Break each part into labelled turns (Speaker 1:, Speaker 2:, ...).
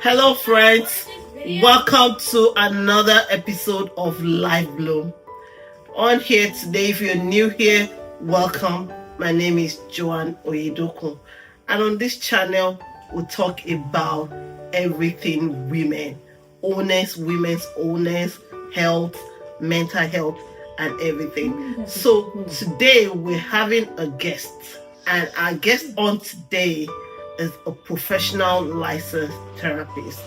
Speaker 1: Hello, friends. Welcome to another episode of Life Bloom. On here today, if you're new here, welcome. My name is Joanne Oyedokun, and on this channel, we talk about everything women, women's owners, health, mental health, and everything. So today we're having a guest, and our guest on today is a professional licensed therapist.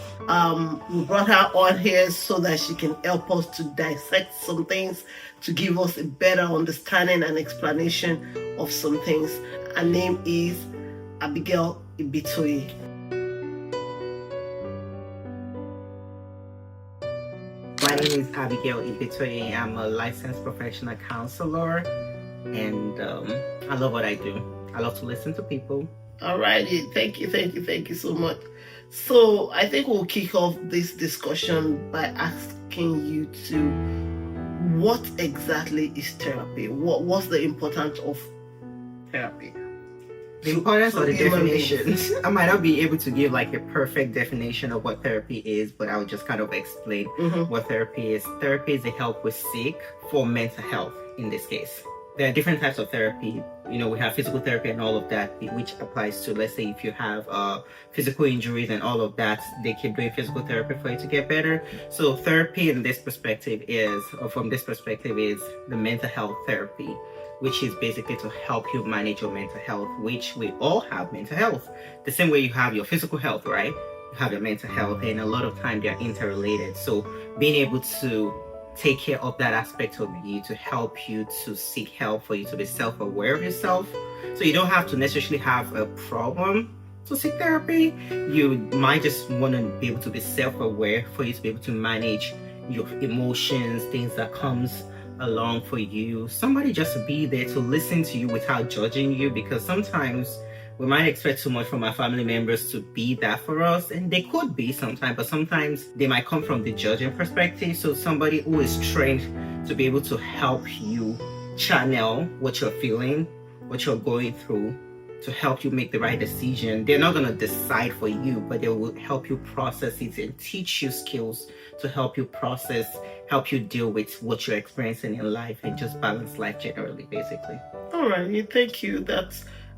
Speaker 1: We brought her on here so that she can help us to dissect some things, to give us a better understanding and explanation of some things. Her name is Abigail Ibitoye.
Speaker 2: My name is Abigail Ibitoye. I'm a licensed professional counselor, and I love what I do. I love to listen to people.
Speaker 1: Alrighty, thank you so much. So I think we'll kick off this discussion by asking you to, what exactly is therapy? What's the importance of therapy?
Speaker 2: The importance of the definition. I might not be able to give like a perfect definition of what therapy is, but I'll just kind of explain what therapy is. Therapy is the help we seek for mental health in this case. There are different types of therapy. You know, we have physical therapy and all of that, which applies to, let's say, if you have physical injuries and all of that, they keep doing physical therapy for you to get better. So therapy in this perspective is, or from this perspective, is the mental health therapy, which is basically to help you manage your mental health, which we all have mental health. The same way you have your physical health, right? You have your mental health, and a lot of time they're interrelated. So being able to take care of that aspect of you, to help you to seek help, for you to be self-aware of yourself, so you don't have to necessarily have a problem to seek therapy. You might just want to be able to be self-aware, for you to be able to manage your emotions, things that comes along for you. Somebody just to be there to listen to you without judging you, because sometimes we might expect too much from our family members to be that for us, and they could be sometimes, but sometimes they might come from the judging perspective. So somebody who is trained to be able to help you channel what you're feeling, what you're going through, to help you make the right decision. They're not going to decide for you, but they will help you process it and teach you skills to help you process, help you deal with what you're experiencing in life, and just balance life generally, basically.
Speaker 1: All right, thank you.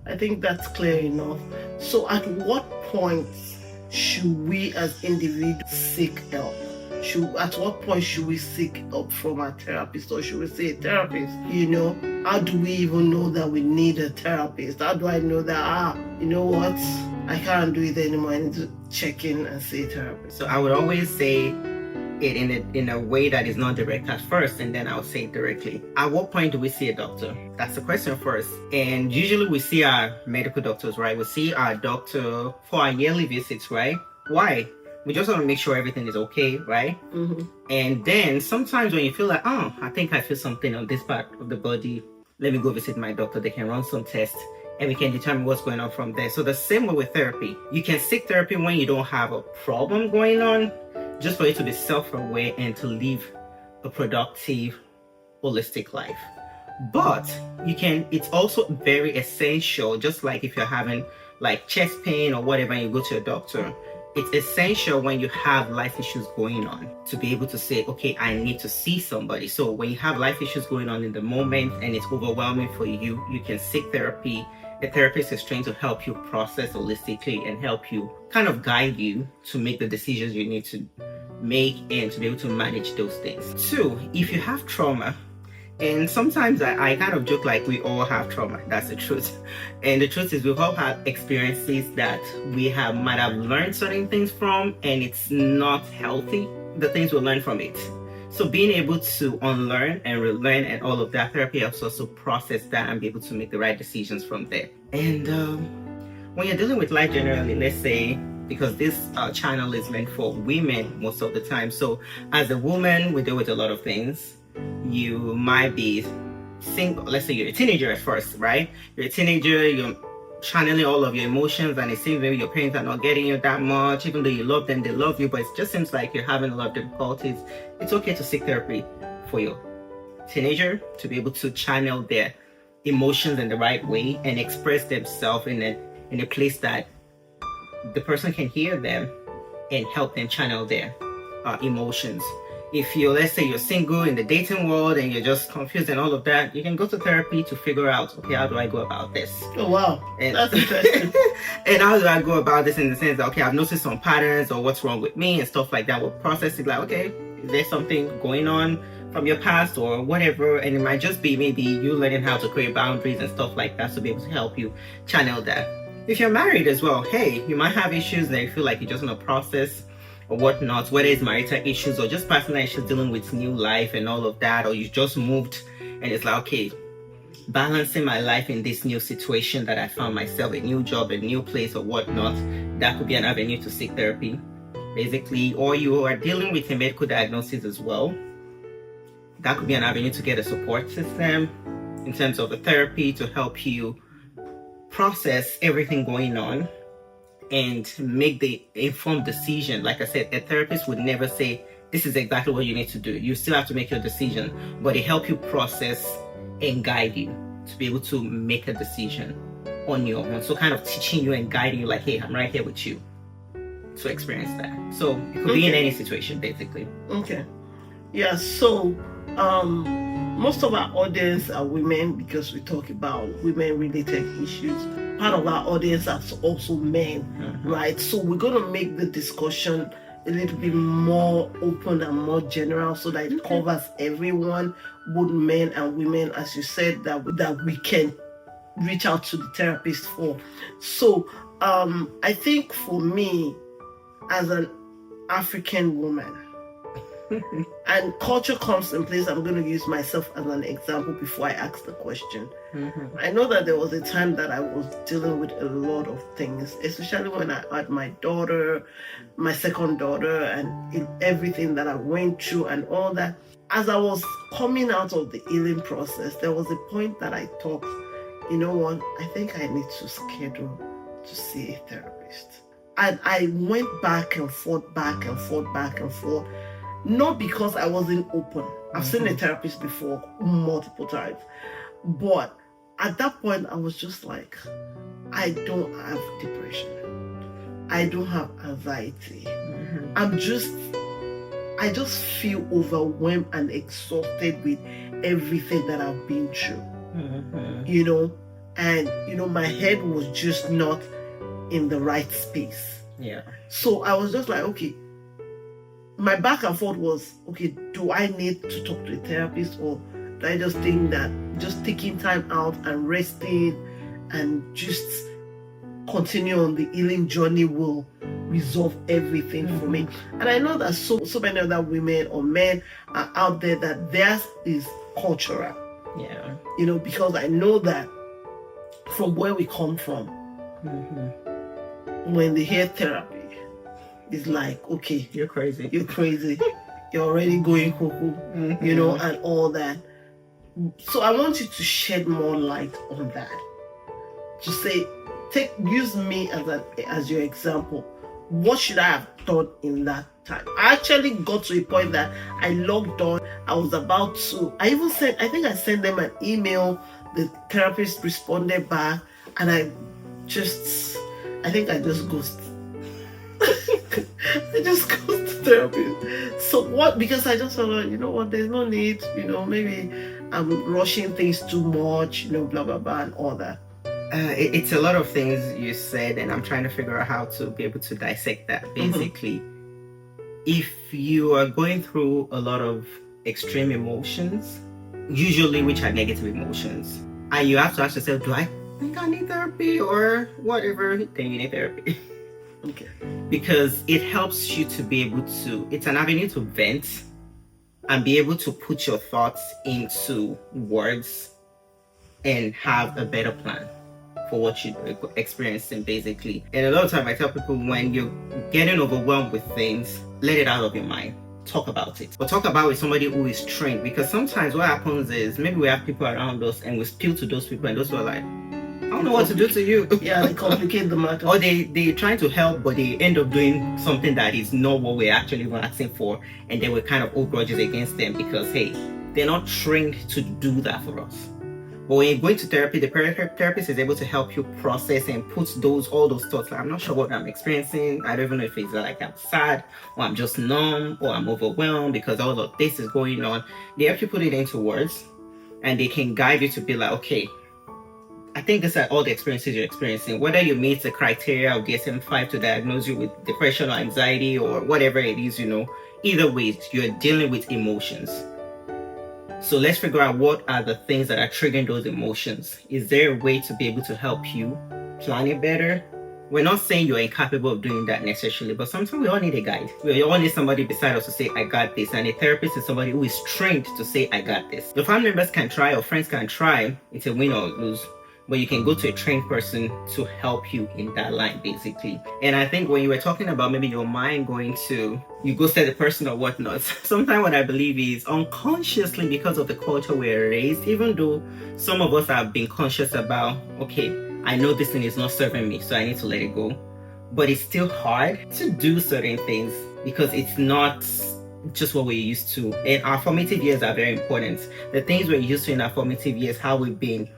Speaker 1: I think that's clear enough. So at what point should we as individuals seek help? At what point should we seek help from our therapist, or should we say a therapist? How do we even know that we need a therapist? How do I know that, you know what, I can't do it anymore, I need to check in and see a therapist?
Speaker 2: So I would always say it in a way that is not direct at first, and then I'll say it directly. At what point do we see a doctor? That's the question first. And usually we see our medical doctors, right? We see our doctor for our yearly visits, right? Why? We just want to make sure everything is okay, right? And then sometimes when you feel like, I think I feel something on this part of the body, let me go visit my doctor. They can run some tests and we can determine what's going on from there. So the same way with therapy. You can seek therapy when you don't have a problem going on, just for you to be self-aware and to live a productive, holistic life. But it's also very essential, just like if you're having like chest pain or whatever and you go to a doctor, it's essential when you have life issues going on to be able to say, okay, I need to see somebody. So when you have life issues going on in the moment and it's overwhelming for you, you can seek therapy. The therapist is trained to help you process holistically and help you kind of guide you to make the decisions you need to make and to be able to manage those things. Two, if you have trauma, and sometimes I kind of joke like we all have trauma, that's the truth. And the truth is we've all had experiences that we might have learned certain things from, and it's not healthy, the things we learn from it. So being able to unlearn and relearn and all of that, therapy helps us to process that and be able to make the right decisions from there. And when you're dealing with life generally, let's say, because this channel is meant for women most of the time. So as a woman, we deal with a lot of things. You might be single. Let's say you're a teenager at first, right? You're a teenager, you're channeling all of your emotions, and it seems maybe your parents are not getting you that much, even though you love them, they love you, but it just seems like you're having a lot of difficulties. It's okay to seek therapy for your teenager to be able to channel their emotions in the right way and express themselves in a place that the person can hear them and help them channel their emotions. If you're, let's say you're single in the dating world and you're just confused and all of that, you can go to therapy to figure out, okay, how do I go about this?
Speaker 1: Oh, wow.
Speaker 2: And,
Speaker 1: that's interesting.
Speaker 2: And how do I go about this in the sense that, okay, I've noticed some patterns or what's wrong with me and stuff like that. We'll process it like, okay, is there something going on from your past or whatever? And it might just be maybe you learning how to create boundaries and stuff like that to be able to help you channel that. If you're married as well, hey, you might have issues that you feel like you just want to process or whatnot, whether it's marital issues or just personal issues dealing with new life and all of that, or you just moved and it's like, okay, balancing my life in this new situation that I found myself, a new job, a new place or whatnot, that could be an avenue to seek therapy, basically. Or you are dealing with a medical diagnosis as well, that could be an avenue to get a support system in terms of a therapy to help you process everything going on and make the informed decision. Like I said, a therapist would never say, this is exactly what you need to do. You still have to make your decision, but they help you process and guide you to be able to make a decision on your own. So kind of teaching you and guiding you like, hey, I'm right here with you to experience that. So it could be in any situation, basically.
Speaker 1: Okay. Yeah, so most of our audience are women because we talk about women-related issues. Part of our audience are also men, right? So we're going to make the discussion a little bit more open and more general so that it covers everyone, both men and women, as you said, that we can reach out to the therapist for. So I think for me, as an African woman, and culture comes in place, I'm going to use myself as an example before I ask the question. I know that there was a time that I was dealing with a lot of things, especially when I had my daughter, my second daughter, and everything that I went through and all that. As I was coming out of the healing process, there was a point that I thought, you know what, I think I need to schedule to see a therapist. And I went back and forth, not because I wasn't open. I've seen a therapist before multiple times. But at that point, I was just like, I don't have depression. I don't have anxiety. I just feel overwhelmed and exhausted with everything that I've been through. You know? And, you know, my head was just not in the right space.
Speaker 2: Yeah.
Speaker 1: So I was just like, okay, my back and forth was, okay, do I need to talk to a therapist, or do I just think that just taking time out and resting and just continue on the healing journey will resolve everything for me? And I know that so many other women or men are out there that theirs is cultural.
Speaker 2: Yeah.
Speaker 1: You know, because I know that from where we come from, when they hear therapy, it's like, okay,
Speaker 2: you're crazy.
Speaker 1: You're already going cuckoo, you know, and all that. So I want you to shed more light on that. To say, use me as your example. What should I have done in that time? I actually got to a point that I logged on. I was about to, I think I sent them an email. The therapist responded back, and I think I just ghosted. I just go to therapy. So what? Because I just thought, you know what, there's no need, you know, maybe I'm rushing things too much, you know, blah, blah, blah, and all that.
Speaker 2: It's a lot of things you said, and I'm trying to figure out how to be able to dissect that. Basically, if you are going through a lot of extreme emotions, usually which are negative emotions, and you have to ask yourself, do I think I need therapy or whatever, then you need therapy.
Speaker 1: Okay.
Speaker 2: Because it helps you to be able to, it's an avenue to vent and be able to put your thoughts into words and have a better plan for what you're experiencing, basically. And a lot of times I tell people, when you're getting overwhelmed with things, let it out of your mind. Talk about it. But talk about it with somebody who is trained. Because sometimes what happens is, maybe we have people around us and we spill to those people, and those people are like, I don't know what to do to you.
Speaker 1: Yeah, they complicate the matter.
Speaker 2: Or they're trying to help, but they end up doing something that is not what we're actually asking for, and then we kind of hold grudges against them because, hey, they're not trained to do that for us. But when you're going to therapy, the therapist is able to help you process and put all those thoughts. Like, I'm not sure what I'm experiencing. I don't even know if it's like I'm sad or I'm just numb or I'm overwhelmed because all of this is going on. They help you put it into words, and they can guide you to be like, okay, I think these are all the experiences you're experiencing. Whether you meet the criteria of DSM-5 to diagnose you with depression or anxiety or whatever it is, either way, you're dealing with emotions. So let's figure out what are the things that are triggering those emotions. Is there a way to be able to help you plan it better? We're not saying you're incapable of doing that necessarily, but sometimes we all need a guide. We all need somebody beside us to say, I got this. And a therapist is somebody who is trained to say, I got this. Your family members can try, or friends can try. It's a win or lose. But you can go to a trained person to help you in that line, basically. And I think when you were talking about maybe your mind going to, you go set the person or whatnot, sometimes what I believe is unconsciously, because of the culture we're raised, even though some of us have been conscious about, okay, I know this thing is not serving me, so I need to let it go. But it's still hard to do certain things because it's not just what we're used to. And our formative years are very important. The things we're used to in our formative years, how we've been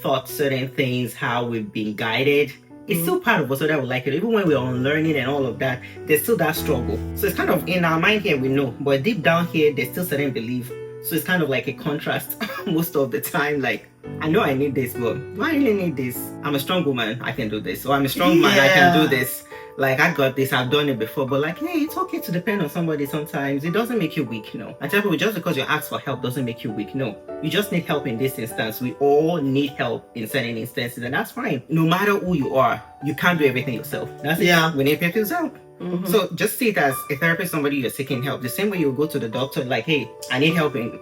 Speaker 2: thought certain things, how we've been guided, it's still part of us, whether we like it. Even when we're unlearning and all of that, there's still that struggle. So it's kind of in our mind here, we know, but deep down here, there's still certain belief. So it's kind of like a contrast most of the time. Like, I know I need this, but do I really need this? I'm a strong woman, I can do this. Or I'm a strong man, I can do this. Like, I got this, I've done it before. But like, hey, it's okay to depend on somebody sometimes. It doesn't make you weak, I tell people, just because you ask for help doesn't make you weak. No, you just need help in this instance. We all need help in certain instances, and that's fine. No matter who you are, you can't do everything yourself. That's it. We need people's help. Mm-hmm. So just see it as a therapist, somebody you're seeking help. The same way you go to the doctor, like, hey, I need help in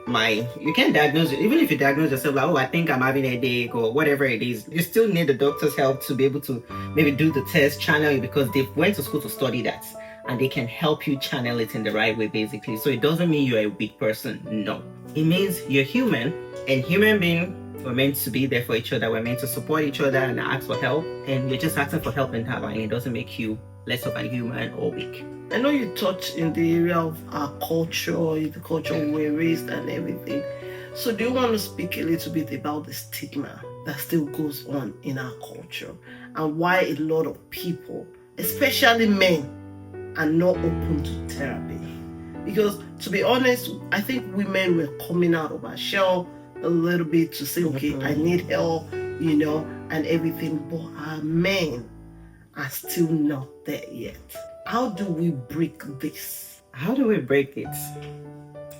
Speaker 2: you can't diagnose it. Even if you diagnose yourself, like, oh, I think I'm having a headache or whatever it is, you still need the doctor's help to be able to maybe do the test, channel it, because they went to school to study that, and they can help you channel it in the right way, basically. So it doesn't mean you're a weak person. No, it means you're human, and human being, we're meant to be there for each other. We're meant to support each other and ask for help. And you're just asking for help in that line. It doesn't make you less of a human or weak.
Speaker 1: I know you touched in the area of our culture, the culture we're raised and everything. So do you want to speak a little bit about the stigma that still goes on in our culture and why a lot of people, especially men, are not open to therapy? Because to be honest, I think women were coming out of our shell a little bit to say, okay, I need help, and everything, but our men are still not there yet. How do we break this?
Speaker 2: How do we break it?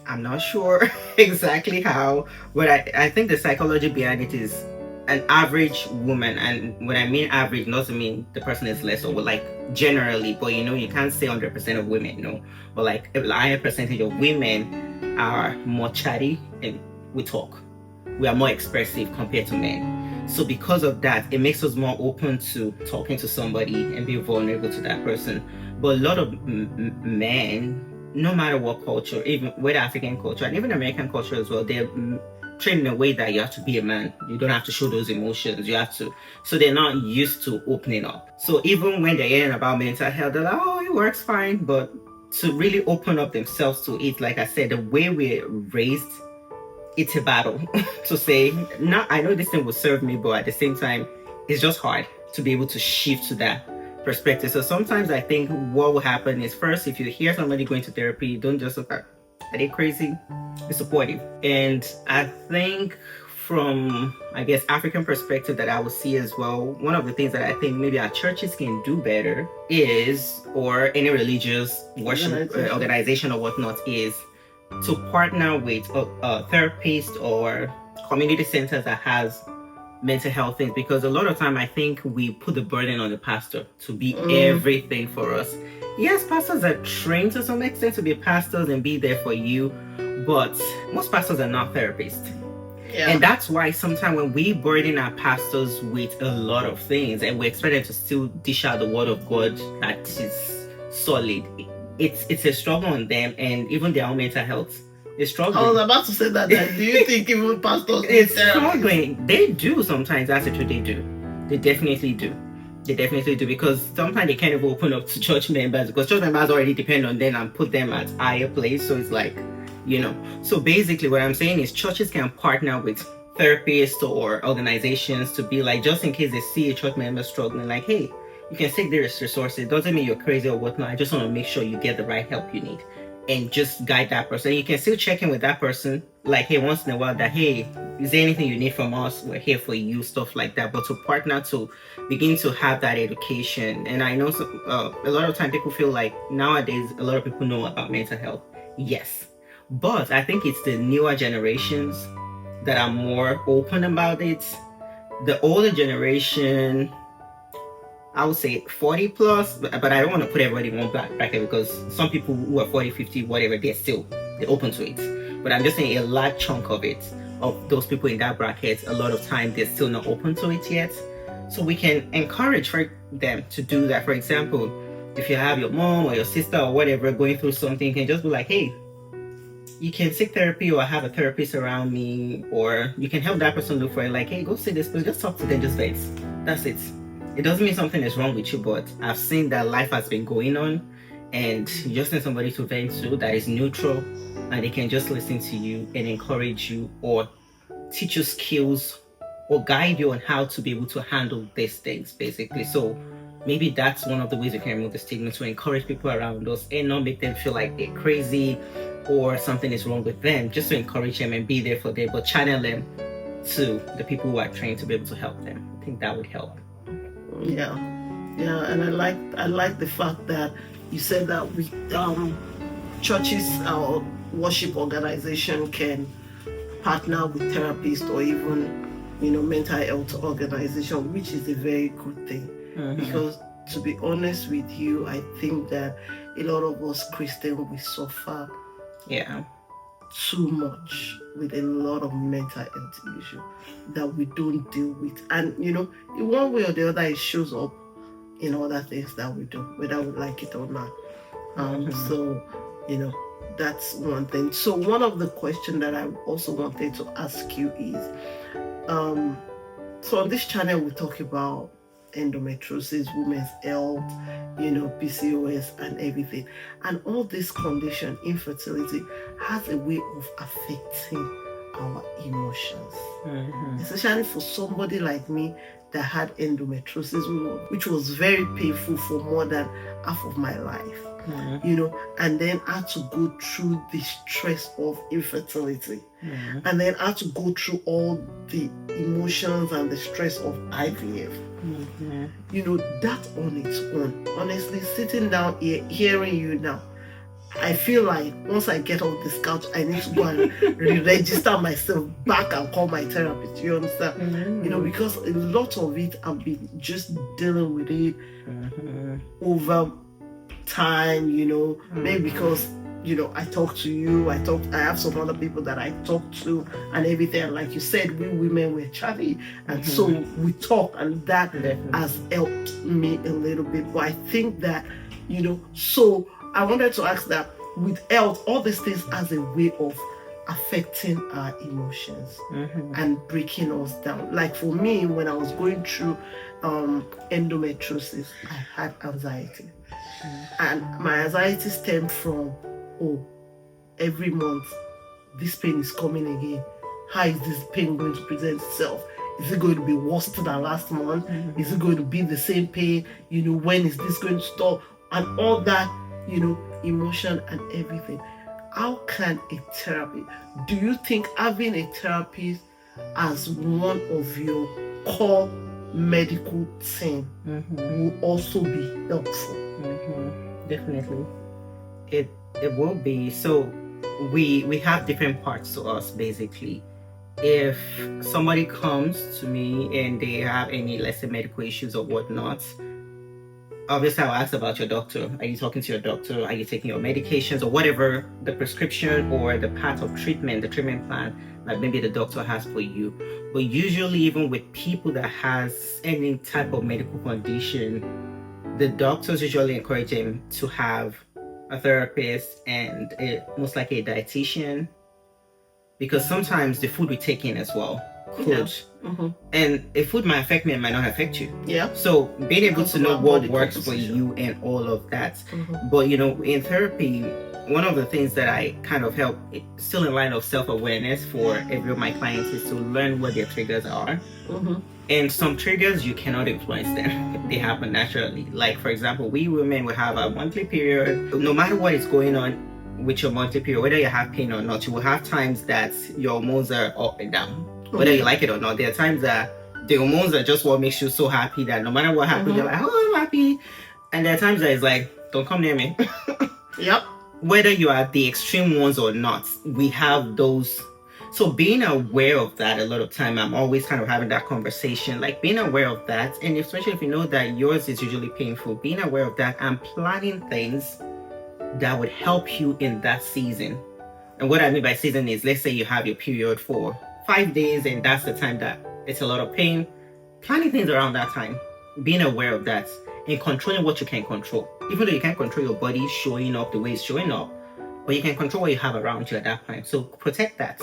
Speaker 2: I'm not sure exactly how, but I think the psychology behind it is an average woman. And when I mean average, not to mean the person is less, or like generally, but you can't say 100% of women, but like a higher percentage of women are more chatty and we talk. We are more expressive compared to men. So because of that, it makes us more open to talking to somebody and be vulnerable to that person. But a lot of men, no matter what culture, even whether African culture and even American culture as well, they're trained in a way that you have to be a man. You don't have to show those emotions. You have to. So they're not used to opening up. So even when they're hearing about mental health, they're like, oh, it works fine. But to really open up themselves to it, like I said, the way we're raised, it's a battle to say, no, I know this thing will serve me, but at the same time, it's just hard to be able to shift to that perspective. So sometimes I think what will happen is, first, if you hear somebody going to therapy, don't just look at, are they crazy? Be supportive. And I think from, African perspective that I will see as well, one of the things that I think maybe our churches can do better is, or any religious worship organization or whatnot, is to partner with a therapist or community centers that has mental health things, because a lot of time I think we put the burden on the pastor to be everything for us. Yes, pastors are trained to some extent to be pastors and be there for you, but most pastors are not therapists. Yeah. And that's why sometimes when we burden our pastors with a lot of things and we expect them to still dish out the word of God that is solid, it's a struggle on them, and even their own mental health is struggling.
Speaker 1: I was about to say that. Do you think even pastors
Speaker 2: it's struggling? They do sometimes. That's the truth. They do. They definitely do. They definitely do, because sometimes they can't even open up to church members because church members already depend on them and put them at higher place. So it's like, So basically what I'm saying is churches can partner with therapists or organizations to be like, just in case they see a church member struggling, like, hey, you can seek these resources. It doesn't mean you're crazy or whatnot. I just want to make sure you get the right help you need and just guide that person. You can still check in with that person, like, hey, once in a while, that, hey, is there anything you need from us? We're here for you, stuff like that. But to partner, to begin to have that education. And I know a lot of time people feel like nowadays a lot of people know about mental health. Yes. But I think it's the newer generations that are more open about it. The older generation, I would say 40 plus, but I don't want to put everybody in one bracket, because some people who are 40, 50, whatever, they're open to it. But I'm just saying a large chunk of those people in that bracket, a lot of time they're still not open to it yet. So we can encourage them to do that. For example, if you have your mom or your sister or whatever going through something, you can just be like, hey, you can seek therapy, or have a therapist around me, or you can help that person look for it. Like, hey, go see this place, just talk to them, just vent. That's it. It doesn't mean something is wrong with you, but I've seen that life has been going on, and you just need somebody to vent to that is neutral, and they can just listen to you and encourage you, or teach you skills, or guide you on how to be able to handle these things, basically. So maybe that's one of the ways we can remove the stigma, to encourage people around us and not make them feel like they're crazy or something is wrong with them, just to encourage them and be there for them, but channel them to the people who are trained to be able to help them. I think that would help.
Speaker 1: Yeah, and I like the fact that you said that we churches or worship organization can partner with therapists, or even mental health organization, which is a very good thing. Because to be honest with you, I think that a lot of us Christians, we suffer too much with a lot of mental health issues that we don't deal with, and in one way or the other it shows up in other things that we do, whether we like it or not. So that's one thing. So one of the questions that I also wanted to ask you is, so on this channel we talk about endometriosis, women's health, PCOS and everything. And all this condition, infertility, has a way of affecting our emotions. Especially for somebody like me that had endometriosis, which was very painful for more than half of my life. And then had to go through the stress of infertility, and then had to go through all the emotions and the stress of IVF. That on its own, honestly, sitting down here hearing you now, I feel like once I get off this couch, I need to go and re-register myself back and call my therapist. You understand? Because a lot of it I've been just dealing with it over time, maybe because I talk to you, I have some other people that I talk to and everything, and like you said, we women were chatty, and so we talk, and that has helped me a little bit. But I think that so I wanted to ask that with health, all these things as a way of affecting our emotions and breaking us down. Like for me, when I was going through endometriosis, I had anxiety. And my anxiety stemmed from, every month this pain is coming again. How is this pain going to present itself? Is it going to be worse than last month? Is it going to be the same pain? When is this going to stop? And all that, emotion and everything. How can a therapy, do you think having a therapist as one of your core medical team will also be helpful?
Speaker 2: Definitely. It will be. So we have different parts to us, basically. If somebody comes to me and they have any, let's say, medical issues or whatnot, obviously I'll ask about your doctor. Are you talking to your doctor? Are you taking your medications, or whatever the prescription or the path of treatment, the treatment plan that maybe the doctor has for you. But usually, even with people that has any type of medical condition, the doctors usually encourage them to have a therapist and most likely a dietitian, because sometimes the food we take in as well could, and a food might affect me and might not affect you. So being able to know what works for you and all of that. But in therapy, one of the things that I kind of help, still in line of self-awareness for every of my clients, is to learn what their triggers are. And some triggers, you cannot influence them. They happen naturally. Like, for example, we women will have a monthly period. No matter what is going on with your monthly period, whether you have pain or not, you will have times that your hormones are up and down. Whether you like it or not, there are times that the hormones are just what makes you so happy that no matter what happens, you're like, oh, I'm happy. And there are times that it's like, don't come near me.
Speaker 1: Yep.
Speaker 2: Whether you are the extreme ones or not, we have those. So being aware of that, a lot of time, I'm always kind of having that conversation, like being aware of that. And especially if you know that yours is usually painful, being aware of that and planning things that would help you in that season. And what I mean by season is, let's say you have your period for 5 days and that's the time that it's a lot of pain. Planning things around that time, being aware of that and controlling what you can control. Even though you can't control your body showing up the way it's showing up, but you can control what you have around you at that time. So protect that,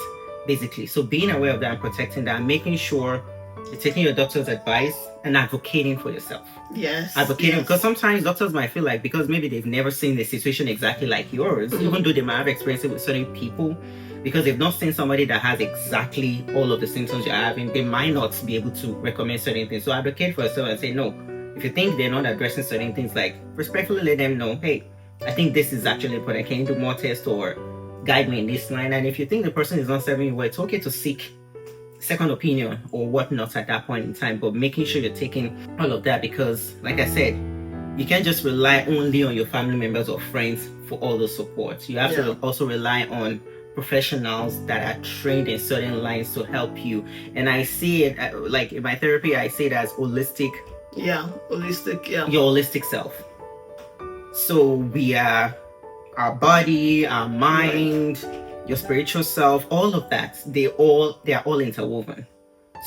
Speaker 2: basically. So being aware of that and protecting that, and making sure you're taking your doctor's advice and advocating for yourself.
Speaker 1: Yes.
Speaker 2: Advocating, because sometimes doctors might feel like, because maybe they've never seen the situation exactly like yours, even though they might have experienced it with certain people, because they've not seen somebody that has exactly all of the symptoms you're having, they might not be able to recommend certain things. So advocate for yourself and say, no, if you think they're not addressing certain things, like respectfully let them know, hey, I think this is actually important. Can you do more tests or guide me in this line? And if you think the person is not serving you well, it's okay to seek second opinion or whatnot at that point in time, but making sure you're taking all of that, because like I said, you can't just rely only on your family members or friends for all the support. You have to also rely on professionals that are trained in certain lines to help you. And I see it like in my therapy, I see it as holistic.
Speaker 1: Holistic,
Speaker 2: your holistic self. So we are our body, our mind, your spiritual self, all of that, they are all interwoven.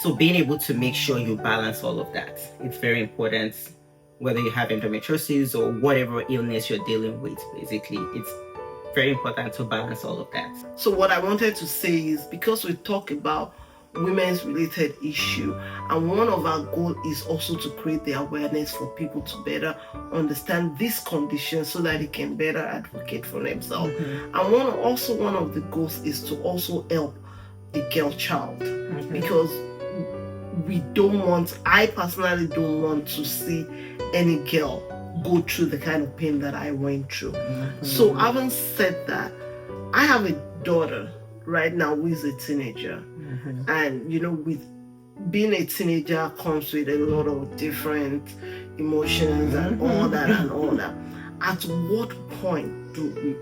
Speaker 2: So being able to make sure you balance all of that, it's very important. Whether you have endometriosis or whatever illness you're dealing with, basically, it's very important to balance all of that.
Speaker 1: So what I wanted to say is, because we talk about women's related issue, and one of our goals is also to create the awareness for people to better understand this condition so that they can better advocate for themselves. And one of the goals is to also help the girl child, because I personally don't want to see any girl go through the kind of pain that I went through. So having said that, I have a daughter right now who is a teenager. And with being a teenager comes with a lot of different emotions and all that. At what point do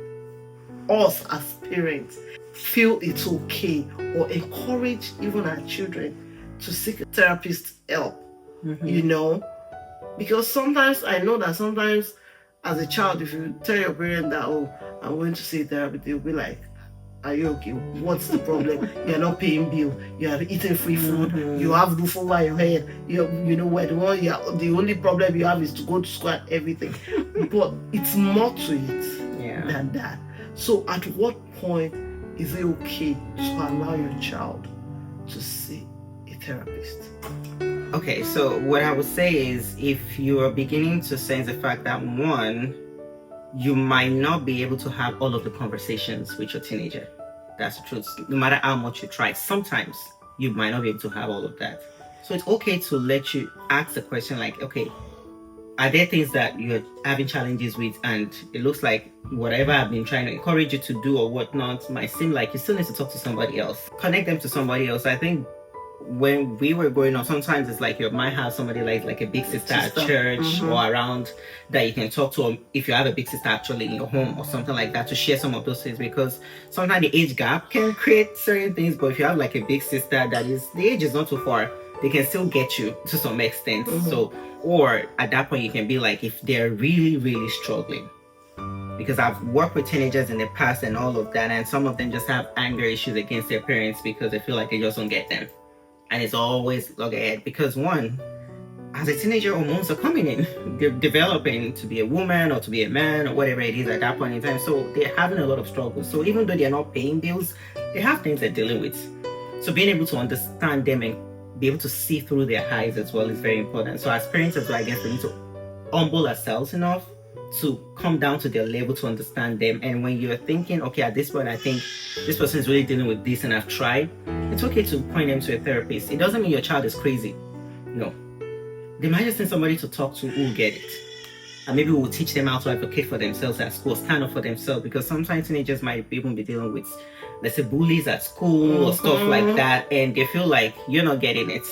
Speaker 1: us as parents feel it's okay or encourage even our children to seek a therapist's help? Because sometimes I know that sometimes as a child, if you tell your parent that, oh, I'm going to see a therapist, they'll be like, are you okay? What's the problem? You're not paying bill. You are eating free food. You have roof over your head. You know where the only problem you have is to go to school and everything. But it's more to it than that. So at what point is it okay to allow your child to see a therapist?
Speaker 2: Okay, so what I would say is, if you are beginning to sense the fact that, one, you might not be able to have all of the conversations with your teenager. That's the truth. No matter how much you try, sometimes you might not be able to have all of that. So it's okay to let you ask the question like, okay, are there things that you're having challenges with, and it looks like whatever I've been trying to encourage you to do or whatnot might seem like you still need to talk to somebody else. Connect them to somebody else. I think when we were growing up, sometimes it's like you might have somebody like a big sister at church or around that you can talk to, if you have a big sister actually in your home or something like that, to share some of those things, because sometimes the age gap can create certain things. But if you have like a big sister that the age is not too far, they can still get you to some extent. So, or at that point you can be like, if they're really, really struggling, because I've worked with teenagers in the past and all of that, and some of them just have anger issues against their parents because they feel like they just don't get them. And it's always look ahead, because one, as a teenager, hormones are coming in. They're developing to be a woman or to be a man or whatever it is at that point in time. So they're having a lot of struggles. So even though they're not paying bills, they have things they're dealing with. So being able to understand them and be able to see through their eyes as well is very important. So as parents as well, I guess we need to humble ourselves enough to come down to their level to understand them. And when you're thinking, okay, at this point, I think this person is really dealing with this and I've tried, it's okay to point them to a therapist. It doesn't mean your child is crazy. No. They might just need somebody to talk to who will get it. And maybe we'll teach them how to advocate for themselves at school, stand up for themselves, because sometimes teenagers might even be dealing with, let's say, bullies at school or stuff like that, and they feel like you're not getting it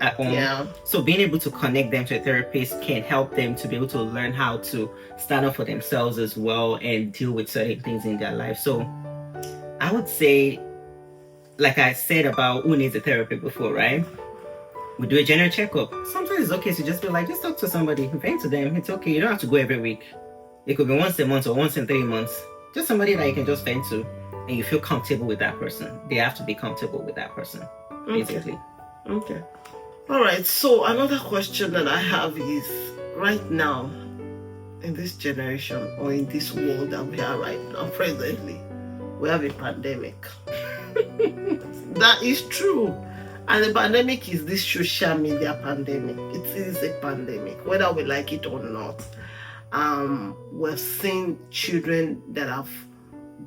Speaker 2: at home.
Speaker 1: Yeah.
Speaker 2: So being able to connect them to a therapist can help them to be able to learn how to stand up for themselves as well and deal with certain things in their life. So I would say, like I said about who needs a therapy before, right? We do a general checkup. Sometimes it's okay to just be like, just talk to somebody, vent to them. It's okay. You don't have to go every week. It could be once a month or once in 3 months. Just somebody that you can just vent to and you feel comfortable with that person. They have to be comfortable with that person, basically.
Speaker 1: Okay. All right. So another question that I have is, right now, in this generation or in this world that we are right now, presently, we have a pandemic. That is true. And the pandemic is this social media pandemic. It is a pandemic, whether we like it or not. We've seen children that have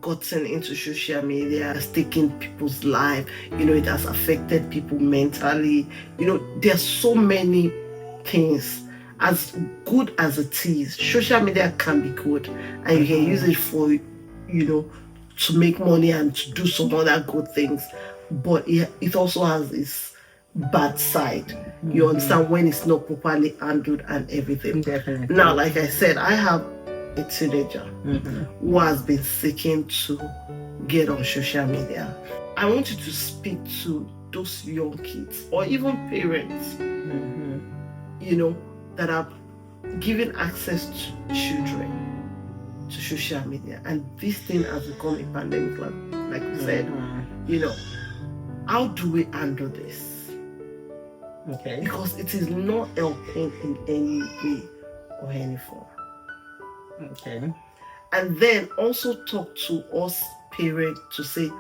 Speaker 1: gotten into social media, has taken people's life. It has affected people mentally. There's so many things. As good as it is, social media can be good, and you can use it for, to make money and to do some other good things. But it also has its bad side. You understand, when it's not properly handled and everything.
Speaker 2: Definitely.
Speaker 1: Now, like I said, I have a teenager who has been seeking to get on social media. I want you to speak to those young kids or even parents, that are giving access to children to social media, and this thing has become a pandemic, like we said. How do we handle this?
Speaker 2: Okay.
Speaker 1: Because it is not helping in any way or any form.
Speaker 2: Okay.
Speaker 1: And then also talk to us parents to say,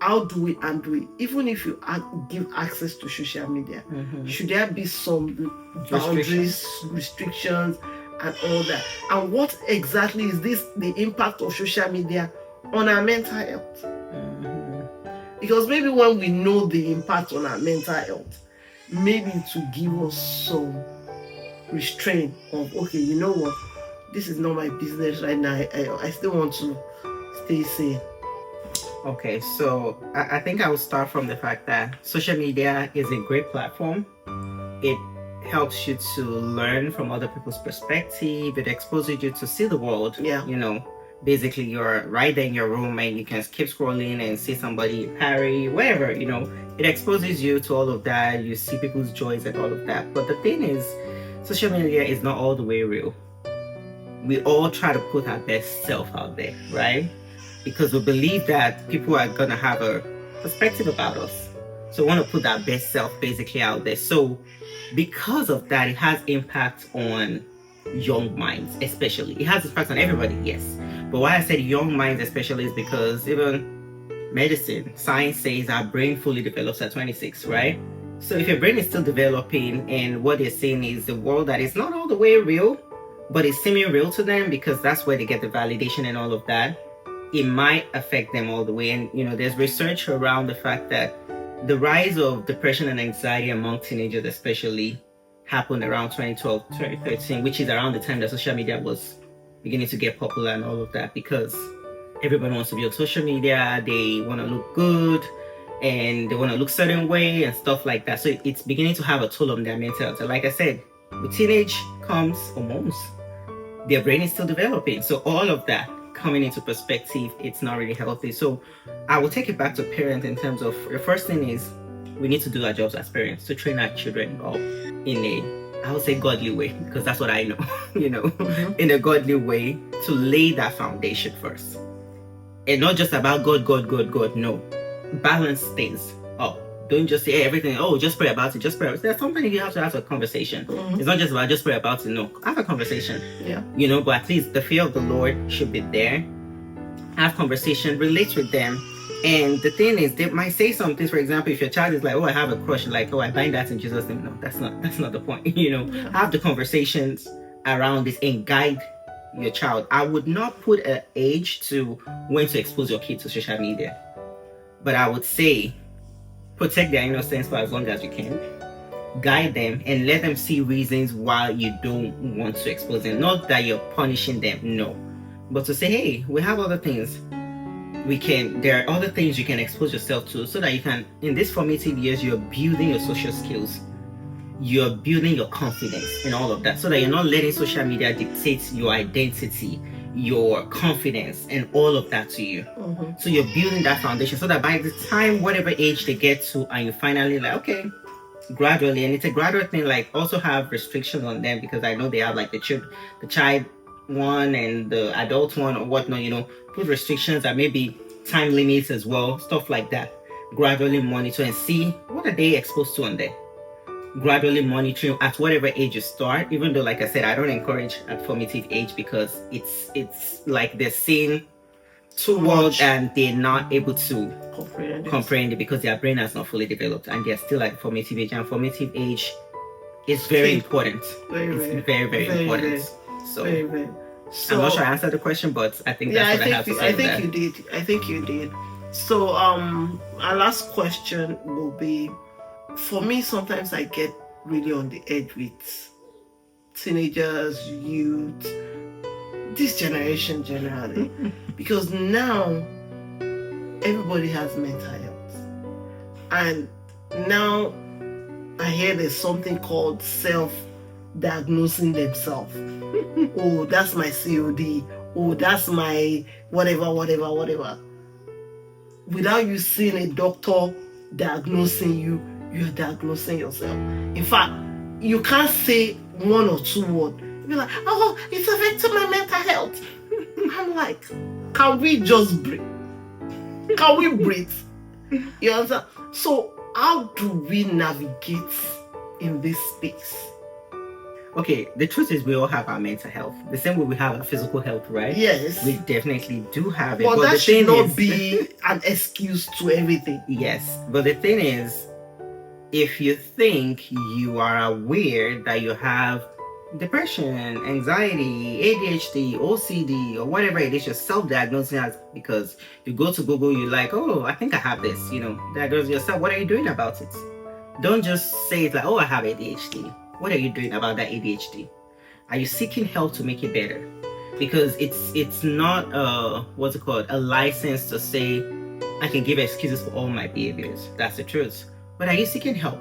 Speaker 1: how do we handle it? Even if you give access to social media, should there be some boundaries, restrictions, and all that? And what exactly is the impact of social media on our mental health? Because maybe when we know the impact on our mental health, maybe to give us some restraint of, okay, you know what, this is not my business right now. I still want to stay sane.
Speaker 2: Okay, so I think I will start from the fact that social media is a great platform. It helps you to learn from other people's perspective. It exposes you to see the world.
Speaker 1: Yeah.
Speaker 2: Basically you're right there in your room and you can keep scrolling and see somebody parry, wherever, it exposes you to all of that. You see people's joys and all of that. But the thing is, social media is not all the way real. We all try to put our best self out there, right? Because we believe that people are gonna have a perspective about us. So we want to put our best self basically out there. So because of that, it has impact on young minds, especially. It has impact on everybody, yes. But why I said young minds especially is because even medicine, science says our brain fully develops at 26, right? So if your brain is still developing and what they're saying is the world that is not all the way real, but it's seeming real to them because that's where they get the validation and all of that, it might affect them all the way. And, there's research around the fact that the rise of depression and anxiety among teenagers especially happened around 2012, 2013, which is around the time that social media was beginning to get popular and all of that, because everybody wants to be on social media, they want to look good, and they want to look certain way and stuff like that. So it's beginning to have a toll on their mental health. So like I said, with teenage comes hormones. Their brain is still developing. So all of that coming into perspective, it's not really healthy. So I will take it back to parents in terms of, the first thing is we need to do our jobs as parents to train our children up in a, I would say, godly way, because that's what I know, in a godly way, to lay that foundation first. And not just about God, no. Balance things up. Don't just say everything, just pray about it, just pray about it. There's something you have to have a conversation. It's not just about just pray about it, no. Have a conversation.
Speaker 1: Yeah.
Speaker 2: But at least the fear of the Lord should be there. Have conversation, relate with them. And the thing is, they might say something. For example, if your child is like, I have a crush, like, I bind that in Jesus' name. No, that's not the point. Have the conversations around this and guide your child, I would not put an age to when to expose your kid to social media. But I would say protect their innocence for as long as you can. Guide them and let them see reasons why you don't want to expose them. Not that you're punishing them, no. But to say, hey, we have other things. There are other things you can expose yourself to so that you can, in these formative years, you're building your social skills. You're building your confidence and all of that so that you're not letting social media dictate your identity, your confidence, and all of that to you. So you're building that foundation so that by the time, whatever age they get to, and you finally like, okay, gradually, and it's a gradual thing, like also have restrictions on them because I know they have like the child one and the adult one or whatnot, put restrictions and maybe time limits as well, stuff like that. Gradually monitor and see what are they exposed to on there. Gradually monitoring at whatever age you start, even though, like I said, I don't encourage at formative age because it's like they're seeing too much and they're not able to comprehend it because their brain has not fully developed and they're still like formative age, and formative age is very important. It's very important. So I'm not sure I answered the question, but I think that's what I have to say.
Speaker 1: I think you did. So our last question will be, for me, sometimes I get really on the edge with teenagers, youth, this generation generally, because now everybody has mental health, and now I hear there's something called self-diagnosing themselves. Oh, that's my COD. Oh, that's my whatever. Without you seeing a doctor diagnosing you, you're diagnosing yourself. In fact, you can't say one or two words. You're like, oh, it's affecting my mental health. I'm like, can we just breathe? Can we breathe? You understand? So how do we navigate in this space?
Speaker 2: Okay, the truth is we all have our mental health. The same way we have our physical health, right?
Speaker 1: Yes.
Speaker 2: We definitely do have it.
Speaker 1: But that should not be an excuse to everything.
Speaker 2: Yes. But the thing is, if you think you are aware that you have depression, anxiety, ADHD, OCD, or whatever it is, you're self-diagnosing as because you go to Google, you're like, oh, I think I have this, diagnose yourself. What are you doing about it? Don't just say it like, oh, I have ADHD. What are you doing about that ADHD? Are you seeking help to make it better? Because it's not a license to say I can give excuses for all my behaviors. That's the truth. But are you seeking help?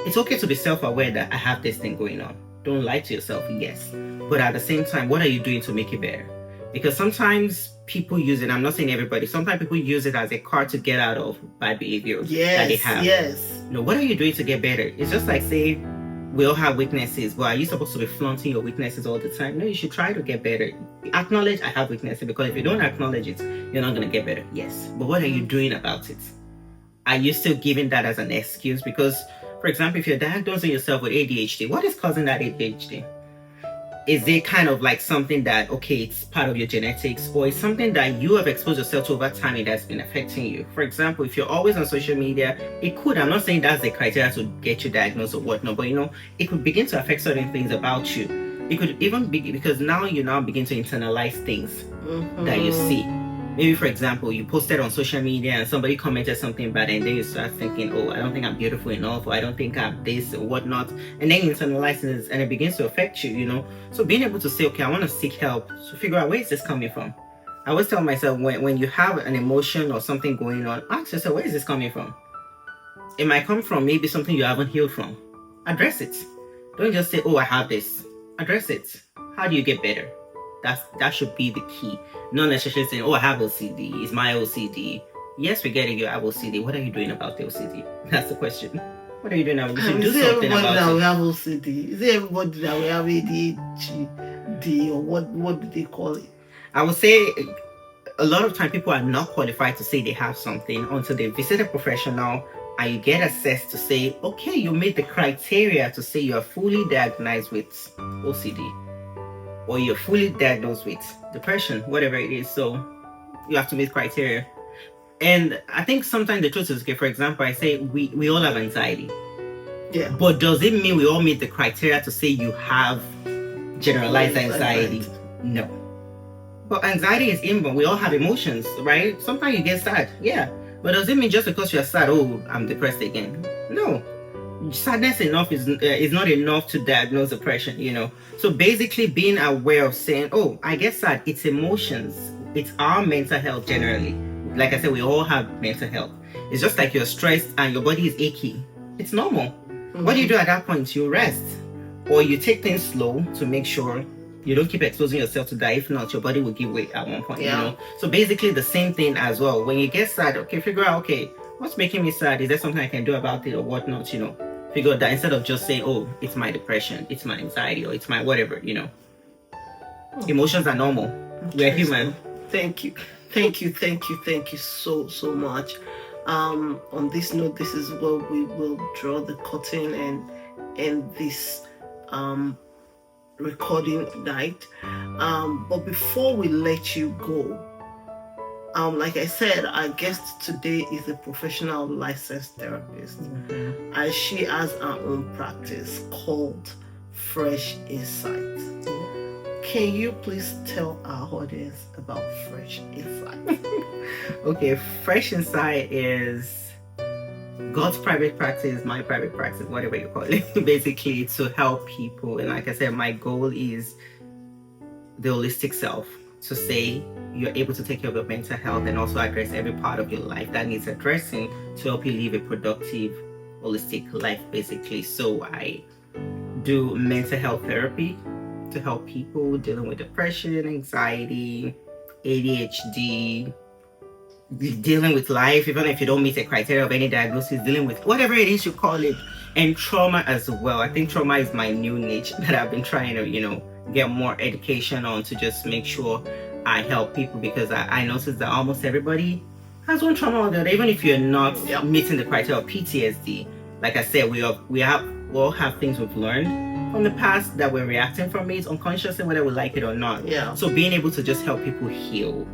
Speaker 2: It's okay to be self-aware that I have this thing going on. Don't lie to yourself, yes. But at the same time, what are you doing to make it better? Because sometimes people use it, I'm not saying everybody, sometimes people use it as a card to get out of bad behavior that they have.
Speaker 1: Yes.
Speaker 2: What are you doing to get better? It's just like saying, we all have weaknesses, but are you supposed to be flaunting your weaknesses all the time? No, you should try to get better. Acknowledge I have weaknesses, because if you don't acknowledge it, you're not going to get better. Yes. But what are you doing about it? Are you still giving that as an excuse? Because, for example, if you're diagnosing yourself with ADHD, what is causing that ADHD? Is it kind of like something that, okay, it's part of your genetics, or it's something that you have exposed yourself to over time and that's been affecting you? For example, if you're always on social media, it could, I'm not saying that's the criteria to get you diagnosed or whatnot, but it could begin to affect certain things about you. It could even be because now you begin to internalize things that you see. Maybe, for example, you posted on social media and somebody commented something bad, and then you start thinking, oh, I don't think I'm beautiful enough, or I don't think I'm this or whatnot. And then you internalize it and it begins to affect you, So being able to say, okay, I want to seek help to figure out where is this coming from. I always tell myself, when you have an emotion or something going on, ask yourself, where is this coming from? It might come from maybe something you haven't healed from. Address it. Don't just say, oh, I have this. Address it. How do you get better? That should be the key. Not necessarily saying, oh, I have OCD. It's my OCD. Yes, we get it. You have OCD. What are you doing about the OCD? That's the question. What are you doing now? You should do something about it.
Speaker 1: Is it everybody that we have OCD? Is it everybody that we have ADHD? Or what do they call it?
Speaker 2: I would say a lot of time people are not qualified to say they have something until they visit a professional and you get assessed to say, okay, you meet the criteria to say you are fully diagnosed with OCD. Or you're fully diagnosed with depression, whatever it is. So you have to meet criteria. And I think sometimes the truth is, okay, for example, I say we all have anxiety.
Speaker 1: Yeah.
Speaker 2: But does it mean we all meet the criteria to say you have generalized anxiety? No. But anxiety is inborn. We all have emotions, right? Sometimes you get sad, yeah. But does it mean just because you're sad, oh, I'm depressed again? No. Sadness is not enough to diagnose depression, you know. So basically, being aware of saying, oh, I get sad, it's emotions, it's our mental health generally. Like I said, we all have mental health. It's just like you're stressed and your body is achy. It's normal. What do you do at that point? You rest, or you take things slow to make sure you don't keep exposing yourself to that. If not, your body will give way at one point. You know. So basically, the same thing as well. When you get sad, okay, figure out, okay, what's making me sad? Is there something I can do about it or whatnot? You know, figure out that instead of just saying, oh, it's my depression, it's my anxiety, or it's my whatever. You know, emotions are normal. We're human.
Speaker 1: Thank you so much. On this note, this is where we will draw the curtain and end this recording night. But before we let you go, like I said, our guest today is a professional licensed therapist, and she has her own practice called Fresh Insight. Can you please tell our audience about Fresh Insight?
Speaker 2: Okay, Fresh Insight is God's private practice, my private practice, whatever you call it, basically to help people. And like I said, my goal is the holistic self, to say you're able to take care of your mental health and also address every part of your life that needs addressing to help you live a productive, holistic life, basically. So I do mental health therapy to help people dealing with depression, anxiety, ADHD, dealing with life, even if you don't meet a criteria of any diagnosis, dealing with whatever it is you call it, and trauma as well. I think trauma is my new niche that I've been trying to, you know, get more education on, to just make sure I help people, because I noticed that almost everybody has one trauma or the other, even if you're not meeting the criteria of PTSD. Like I said, we all have things we've learned from the past that we're reacting from it unconsciously, whether we like it or not. So being able to just help people heal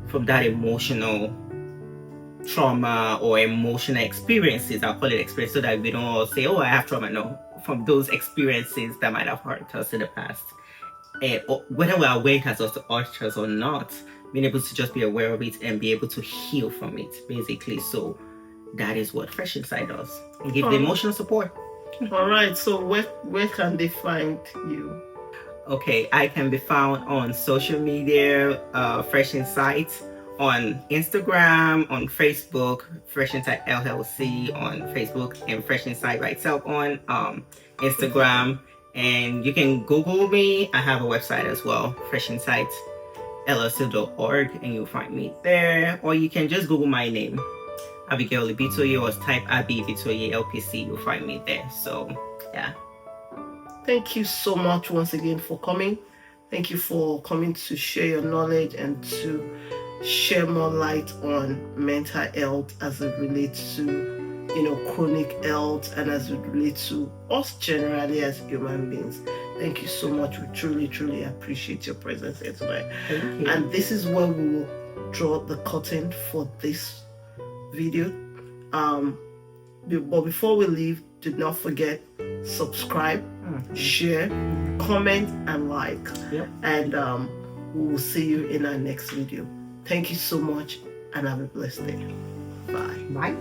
Speaker 2: from that emotional trauma or emotional experiences, I'll call it experience, so that we don't all say, oh, I have trauma. No, from those experiences that might have hurt us in the past, or whether we're aware it has also hurt us or not, being able to just be aware of it and be able to heal from it, basically. So that is what Fresh Insight does, and give the emotional support.
Speaker 1: All right, so where can they find you?
Speaker 2: Okay, I can be found on social media, Fresh Insight, on Instagram, on Facebook, Fresh Insight LLC on Facebook, and Fresh Insight by itself on Instagram. And you can Google me. I have a website as well, freshinsightllc.org, and you'll find me there. Or you can just Google my name, Abigail Ibitoye, or type Abby Ibitoye LPC. You'll find me there. So, yeah.
Speaker 1: Thank you so much once again for coming. Thank you for coming to share your knowledge and to share more light on mental health as it relates to, you know, chronic health, and as it relates to us generally as human beings. Thank you so much. We truly appreciate your presence here tonight.
Speaker 2: Thank you.
Speaker 1: And this is where we will draw the curtain for this video. But before we leave, do not forget, subscribe, share, comment, and like. And we will see you in our next video. Thank you so much, and have a blessed day. Bye.
Speaker 2: Bye.